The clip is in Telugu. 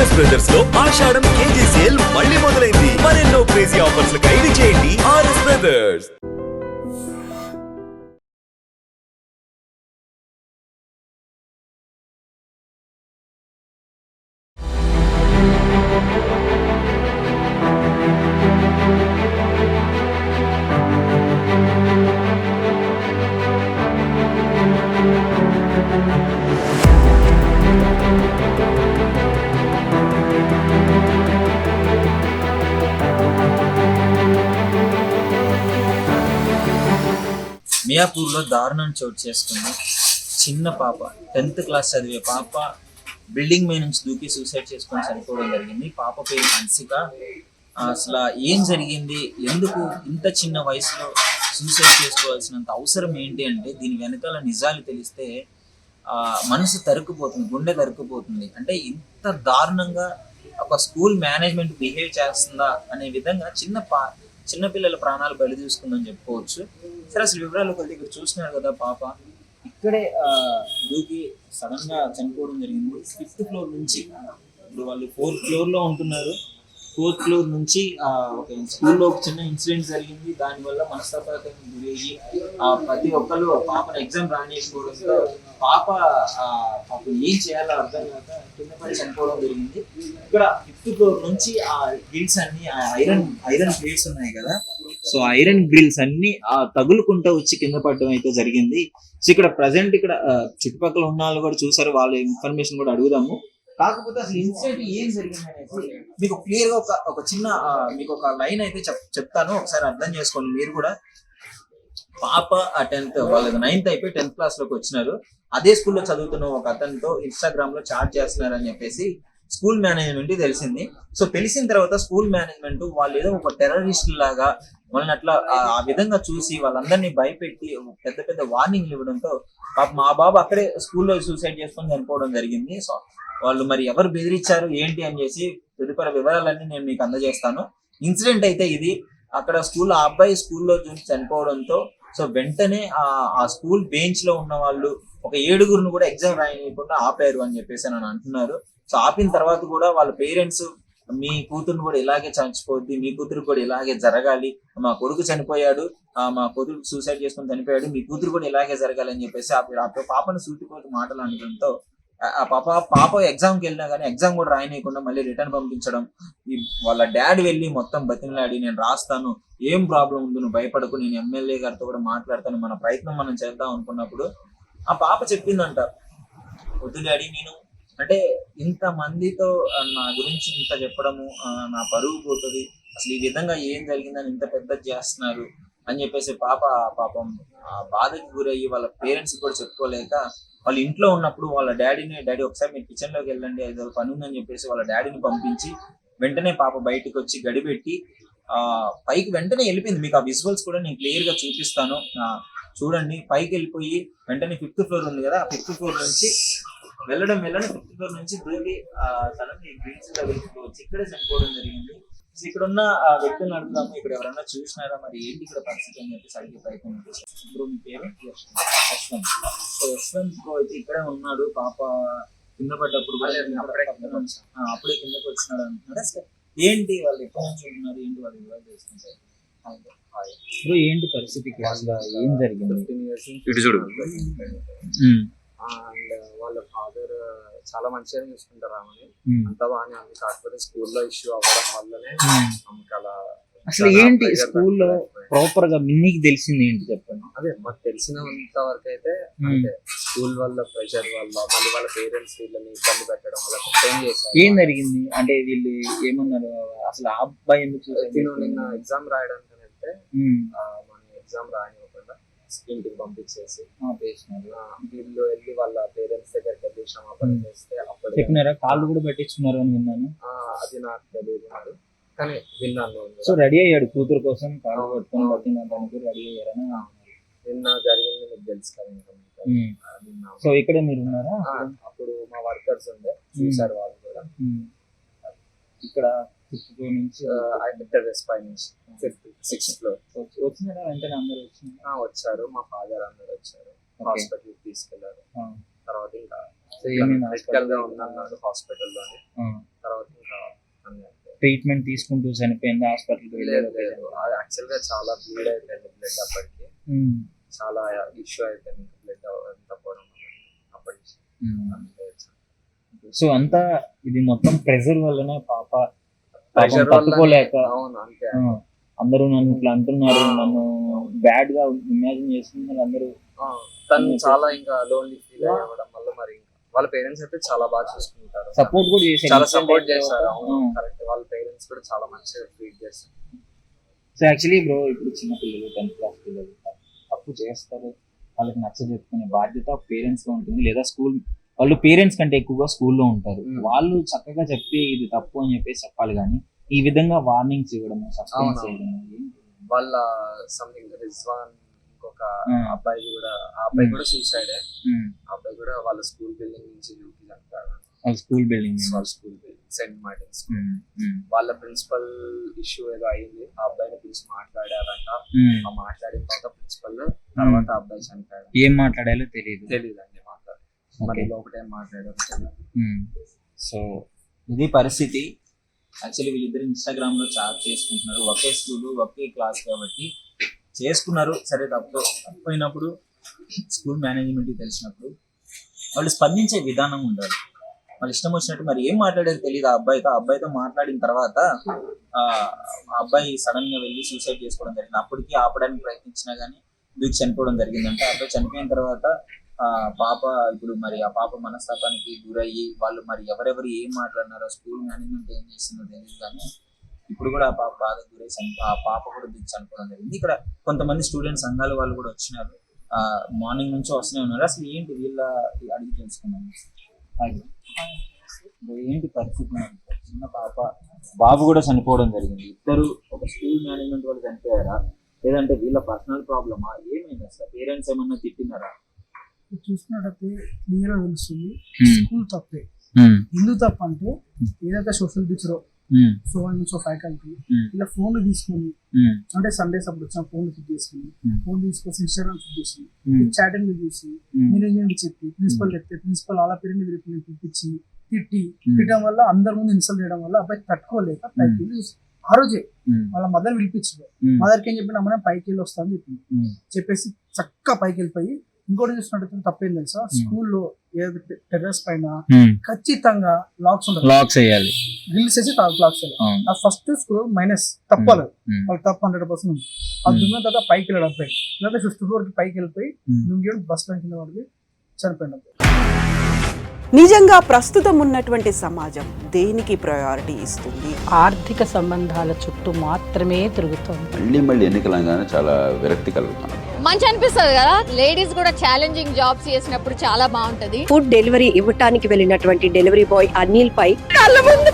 ఆర్ఎస్ బ్రదర్స్ లో ఆషాఢం కేజీ సేల్ మళ్ళీ మొదలైంది. మరెన్నో క్రేజీ ఆఫర్స్ ఖైదీ చేయండి ఆర్ఎస్ బ్రదర్స్. మియాపూర్లో దారుణం చోటు చేసుకుంది. చిన్న పాప 10th క్లాస్ చదివే పాప బిల్డింగ్ మీద నుంచి దూకి సూసైడ్ చేసుకొని చనిపోవడం జరిగింది. పాప పేరు హన్సిక. అసలు ఏం జరిగింది, ఎందుకు ఇంత చిన్న వయసులో సూసైడ్ చేసుకోవాల్సినంత అవసరం ఏంటి అంటే దీని వెనకాల నిజాలు తెలిస్తే మనసు తరుక్కుపోతుంది, గుండె తరుక్కుపోతుంది. అంటే ఇంత దారుణంగా ఒక స్కూల్ మేనేజ్మెంట్ బిహేవ్ చేస్తుందా అనే విధంగా చిన్నపిల్లల ప్రాణాలు బలి తీసుకుందని చెప్పుకోవచ్చు. సరే, అసలు వివరాలు కొద్దిగా ఇక్కడ చూస్తున్నారు కదా, పాప ఇక్కడే దూకి సడన్ గా చనిపోవడం జరిగింది. 5th ఫ్లోర్ నుంచి, ఇప్పుడు వాళ్ళు 4th ఫ్లోర్ ఉంటున్నారు. 4th ఫ్లోర్ నుంచి ఒక స్కూల్లో ఒక చిన్న ఇన్సిడెంట్ జరిగింది. దానివల్ల మనస్తాపాలకు గురయ్యి ప్రతి ఒక్కరు పాపను ఎగ్జామ్ రానియకపోవడంతో పాప ఏం చేయాలో అర్థం కాక కింద పడి చనిపోవడం జరిగింది. ఇక్కడ 5th ఫ్లోర్ నుంచి ఆ గ్రిల్స్ అన్ని ఐరన్ ప్లేట్స్ ఉన్నాయి కదా, సో ఐరన్ గ్రిల్స్ అన్ని తగులుకుంటూ వచ్చి కింద పడడం అయితే జరిగింది. సో ఇక్కడ ప్రజెంట్ ఇక్కడ చుట్టుపక్కల ఉన్న వాళ్ళు కూడా చూసారు, వాళ్ళ ఇన్ఫర్మేషన్ కూడా అడుగుదాము. కాకపోతే అసలు ఇన్సిడెంట్ ఏం జరిగింది అనేది మీకు క్లియర్ గా ఒక చిన్న మీకు ఒక లైన్ అయితే చెప్తాను, ఒకసారి అర్థం చేసుకోండి మీరు కూడా. పాప 10th, వాళ్ళది 9th అయిపోయి 10th క్లాస్ లోకి వచ్చినారు. అదే స్కూల్లో చదువుతున్న ఒక అతనితో ఇన్స్టాగ్రామ్ లో చాట్ చేస్తున్నారని చెప్పేసి స్కూల్ మేనేజ్మెంట్ తెలిసింది. సో తెలిసిన తర్వాత స్కూల్ మేనేజ్మెంట్ వాళ్ళు ఏదో ఒక టెర్రరిస్ట్ లాగా వాళ్ళని అట్లా ఆ విధంగా చూసి వాళ్ళందరినీ భయపెట్టి పెద్ద పెద్ద వార్నింగ్లు ఇవ్వడంతో పాప మా బాబు అక్కడే స్కూల్లో సూసైడ్ చేసుకొని చనిపోవడం జరిగింది. సో వాళ్ళు మరి ఎవరు బెదిరించారు ఏంటి అని చేసి తదుపరి వివరాలన్నీ నేను మీకు అందజేస్తాను. ఇన్సిడెంట్ అయితే ఇది. అక్కడ స్కూల్ ఆ అబ్బాయి స్కూల్లో చూసి చనిపోవడంతో సో వెంటనే ఆ స్కూల్ బెంచ్ లో ఉన్న వాళ్ళు ఒక 7గురిని కూడా ఎగ్జామ్ రాయకుండా ఆపారు అని చెప్పేసి అని అంటున్నారు. సో ఆపిన తర్వాత కూడా వాళ్ళ పేరెంట్స్ మీ కూతురుని కూడా ఇలాగే చచ్చిపోద్ది, మీ కూతురు కూడా ఇలాగే జరగాలి, మా కొడుకు చనిపోయాడు, మా కూతురు సూసైడ్ చేసుకుని చనిపోయాడు, మీ కూతురు కూడా ఇలాగే జరగాలి అని చెప్పేసి ఆ పాపను సూటిపోతు మాటలు అనడంతో ఆ పాప ఎగ్జామ్కి వెళ్ళినా కానీ ఎగ్జామ్ కూడా రాయనీయకుండా మళ్ళీ రిటర్న్ పంపించడం. వాళ్ళ డాడీ వెళ్ళి మొత్తం బతిమలాడి నేను రాస్తాను, ఏం ప్రాబ్లం ఉంది, నువ్వు భయపడకు, నేను ఎమ్మెల్యే గారితో కూడా మాట్లాడతాను, మన ప్రయత్నం మనం చేద్దాం అనుకున్నప్పుడు ఆ పాప చెప్పిందంట, వద్దు డాడీ, నేను అంటే ఇంత మందితో నా గురించి ఇంత చెప్పడము నా పరువు పోతుంది, అసలు ఈ విధంగా ఏం జరిగిందని ఇంత పెద్ద చేస్తున్నారు అని చెప్పేసి పాపం బాధకి గురయ్యి వాళ్ళ పేరెంట్స్ కూడా చెప్పుకోలేక వాళ్ళు ఇంట్లో ఉన్నప్పుడు వాళ్ళ డాడీ ఒకసారి మీరు కిచెన్ లోకి వెళ్ళండి, ఏదో పని ఉందని చెప్పేసి వాళ్ళ డాడీని పంపించి వెంటనే పాప బయటకు వచ్చి గడిపెట్టి పైకి వెంటనే వెళ్ళిపోయింది. మీకు ఆ విజువల్స్ కూడా నేను క్లియర్ గా చూపిస్తాను, చూడండి. పైకి వెళ్ళిపోయి వెంటనే 5th ఫ్లోర్ ఉంది కదా, 5th ఫ్లోర్ నుంచి వెళ్ళడం 5th ఫ్లోర్ నుంచి దూకి సడన్ గ్రీన్స్ వచ్చి ఇక్కడే చనిపోవడం జరిగింది. ఇక్కడ ఉన్న వ్యక్తులను అడుగుదాము, ఇక్కడ ఎవరన్నా చూసినారా, మరి ఏంటి ఇక్కడ పరిస్థితి అని చెప్పేసి అడిగే ప్రయత్నం చేశారు. ఇప్పుడు మీ పేరు యశ్వంత్. సో యశ్వంత్ అయితే ఇక్కడే ఉన్నాడు. పాప కింద పడ్డప్పుడు అప్పుడే కిందకి వచ్చినాడు అంటున్నారు. ఏంటి వాళ్ళు ఎక్కడి నుంచి ఉంటున్నారు, ఏంటి వాళ్ళు వివరాలు చేసుకుంటారు. ఇప్పుడు ఏంటి పరిస్థితి, ఏం జరిగింది? 15 years అండ్ వాళ్ళ ఫాదర్ చాలా మంచిగా చూసుకుంటారు ఆమెని, అంతా బాగానే ఉంది. కాకపోతే స్కూల్లో ఇష్యూ అవ్వడం వల్లనే ఆమెకి అలా. అసలు ఏంటి స్కూల్లో ప్రాపర్ గా మీకు తెలిసింది ఏంటి చెప్పండి. అదే మాకు తెలిసినంత వరకు అయితే అంటే స్కూల్ వల్ల ప్రెషర్ వల్ల మళ్ళీ వాళ్ళ పేరెంట్స్ వీళ్ళని ఇబ్బంది పెట్టడం వల్ల ఏం చేశారు. ఏం జరిగింది అంటే వీళ్ళు ఏమన్నారు, అసలు ఆ అబ్బాయి ఎందుకు నిన్న ఎగ్జామ్ రాయడానికి వెళ్తే మన ఎగ్జామ్ రానివ్వకుండా ఇంటికి పంపించేసి వీళ్ళు వెళ్ళి వాళ్ళ పేరెంట్స్ దగ్గరికి వెళ్ళి క్షమాపణ చేస్తే అప్పుడు చెప్పినారా, కాళ్ళు కూడా పెట్టించుకున్నారు అని విన్నాను. అది నాకు తెలియదు కానీ విన్నాను. సో రెడీ అయ్యాడు కూతురు కోసం, కాళ్ళు పట్టుకొని రెడీ అయ్యారని నిన్న జరిగింది, మీకు తెలుసు కదా. సో ఇక్కడ మీరు ఉన్నారా? అప్పుడు మా వర్కర్స్ ఉండే చూసారు వాళ్ళు కూడా. ఇక్కడ 5th ఫ్లోర్ నుంచి 6th ఫ్లోర్ వచ్చినారా వెంటనే అందరూ వచ్చారు. మా ఫాదర్ అందరు వచ్చారు, హాస్పిటల్ తీసుకెళ్లారు. తర్వాత ఇంకా క్రిటికల్ గా ఉందన్నారు హాస్పిటల్లోనే. తర్వాత ట్రీట్మెంట్ తీసుకుంటూ చనిపోయింది హాస్పిటల్కి లేదు లేదు, అది యాక్చువల్ గా చాలా బ్లీడ్ అయిపోయింది బ్లడ్ అప్పటికి, చాలా ఇష్యూ అయిపోయింది బ్లడ్ తప్పడం అప్పటికి. సో అంతా ఇది మొత్తం ప్రెషర్ వల్లనే పాప Pressure వల్ల తట్టుకోలేక అవును అంతే. అందరూ నన్ను ఇట్లా అంటున్నారు, నన్ను బ్యాడ్ గా ఇమాజిన్ చేస్తున్నారు అందరూ. తను చాలా ఇంకా లోన్లీ ఫీల్ అవ్వడం వల్ల మరి ఇంకా వాళ్ళ పేరెంట్స్ అయితే చాలా బాగా చూసుకుంటారు, సపోర్ట్ కూడా చేశారు, చాలా సపోర్ట్ చేస్తారు. కరెక్ట్, వాళ్ళ పేరెంట్స్ కూడా చాలా మంచిగా ట్రీట్ చేస్తారు. సో యాక్చువల్లీ బ్రో ఇప్పుడు చిన్న పిల్లలు 10th క్లాస్ పిల్లలు తప్పు చేస్తారు, వాళ్ళకి నచ్చ చెప్పుకునే బాధ్యత పేరెంట్స్ గా ఉంటుంది, లేదా స్కూల్ వాళ్ళు పేరెంట్స్ కంటే ఎక్కువగా స్కూల్లో ఉంటారు. వాళ్ళు చక్కగా చెప్పి ఇది తప్పు అని చెప్పేసి చెప్పాలి, కానీ ఈ విధంగా వార్నింగ్స్ ఇవ్వడం, సస్పెన్స్ చేయడం. వాళ్ళ సంథింగ్ రిజ్వాన్ ఇంకొక అబ్బాయి కూడా, ఆ అబ్బాయి కూడా సూసైడ్, ఆ అబ్బాయి కూడా వాళ్ళ స్కూల్ బిల్డింగ్ నుంచి దూకి చంపారు. వాళ్ళ school building Saint Martin school. వాళ్ళ ప్రిన్సిపల్ ఇష్యూ ఏదో అయింది, ఆ అబ్బాయిని పిలిచి మాట్లాడారంట. ఆ మాట్లాడిన తర్వాత ప్రిన్సిపల్ తర్వాత ఆ అబ్బాయి చనిపోయాడు. ఏం మాట్లాడాలో తెలియదండి మాట్లాడారు, మరి లోపల ఏం మాట్లాడారు. సో ఇది పరిస్థితి. యాక్చువల్లీ వీళ్ళిద్దరు ఇన్స్టాగ్రామ్ లో చాట్ చేసుకుంటున్నారు, ఒకే స్కూల్ ఒకే క్లాస్ కాబట్టి చేసుకున్నారు. సరే తప్పైనప్పుడు స్కూల్ మేనేజ్మెంట్ తెలిసినప్పుడు వాళ్ళు స్పందించే విధానం ఉండాలి. వాళ్ళు ఇష్టం వచ్చినట్టు మరి ఏం మాట్లాడారు తెలియదు ఆ అబ్బాయితో మాట్లాడిన తర్వాత ఆ అబ్బాయి సడన్ గా వెళ్ళి సూసైడ్ చేసుకోవడం జరిగింది. అప్పటికి ఆపడానికి ప్రయత్నించినా గానీ దూకి చనిపోవడం జరిగిందంటే. ఆ అబ్బాయి చనిపోయిన తర్వాత పాప ఇప్పుడు మరి ఆ పాప మనస్తాపానికి గురయ్యి వాళ్ళు మరి ఎవరెవరు ఏం మాట్లాడినారో, స్కూల్ మేనేజ్మెంట్ ఏం చేస్తుందో తెలియదు, కానీ ఇప్పుడు కూడా ఆ పాప బాగా గురై ఆ పాప కూడా దూకి చనిపోవడం జరిగింది. ఇక్కడ కొంతమంది స్టూడెంట్ సంఘాల వాళ్ళు కూడా వచ్చినారు, మార్నింగ్ నుంచి వస్తూనే ఉన్నారు. అసలు ఏంటి వీళ్ళ అడిగి తెలుసుకున్నాను, ఏంటి పరిస్థితి? చిన్న బాబు కూడా చనిపోవడం జరిగింది. ఇద్దరు ఒక స్కూల్ మేనేజ్మెంట్ వాళ్ళు చనిపోయారా, లేదంటే వీళ్ళ పర్సనల్ ప్రాబ్లమా, ఏమైంది? అసలు పేరెంట్స్ ఏమన్నా తిట్టినారా? చూసుకున్నట్టయితే క్లియర్ గా తెలుస్తుంది స్కూల్ తప్పే. ఎందుకు తప్ప అంటే ఏదైతే సోషల్ టీచర్ ఫ్యాకల్టీ ఇలా ఫోన్లు తీసుకొని, అంటే సండేస్ అప్పుడు వచ్చిన ఫోన్లు ఫిట్ చేసుకుని, ఫోన్ తీసుకొచ్చి ఇన్స్టాగ్రామ్ ఫిట్ చేసి చాటింగ్ చూసి మేనేజ్మెంట్ చెప్పి ప్రిన్సిపల్ చెప్తే ప్రిన్సిపల్ అలా పేరెంట్ పిలిపించి తిట్టడం వల్ల అందరి ముందు ఇన్సల్ట్ చేయడం వల్ల అబ్బాయి తట్టుకోలేక పైకి వెళ్ళి ఆ రోజే వాళ్ళ మదర్ పిలిపించారు. మదర్కి ఏం చెప్పిన అమ్మ పైకి వెళ్ళి వస్తా అని చెప్పింది. చెప్పేసి చక్కగా పైకి వెళ్ళిపోయి ఇంకోటి చూసినట్టు తప్పేం తెలుసా, స్కూల్లో ఏదైతే టెర్రస్ పైన ఖచ్చితంగా లాక్స్ వేయాలి, రిలీజ్ చేసి లాక్స్ వేయాలి. ఆ ఫస్ట్ స్కూల్ మైనస్ తప్పలేదు, వాళ్ళు తప్ప 100% ఉంది. ఆ దున్న తర్వాత పైకి వెళ్ళాడు అబ్బాయి, లేదా 5th floor కి పైకి వెళ్ళిపోయి దుంగేడు బస్ స్టాండ్ కింద వాడికి చనిపోయిన. నిజంగా ప్రస్తుతం ఉన్నటువంటి సమాజం దేనికి ప్రయారిటీ ఇస్తుంది? ఆర్థిక సంబంధాల చుట్టూ మాత్రమే తిరుగుతుంది. మళ్ళీ ఎన్నికలంగానే చాలా విరక్తి కలుగుతాం. మంచి అనిపిస్తుంది కదా, లేడీస్ కూడా ఛాలెంజింగ్ జాబ్స్ చేసినప్పుడు చాలా బాగుంటది. ఫుడ్ డెలివరీ ఇవ్వటానికి వెళ్ళినటువంటి డెలివరీ బాయ్ అనిల్ పై కళ్ళ ముందు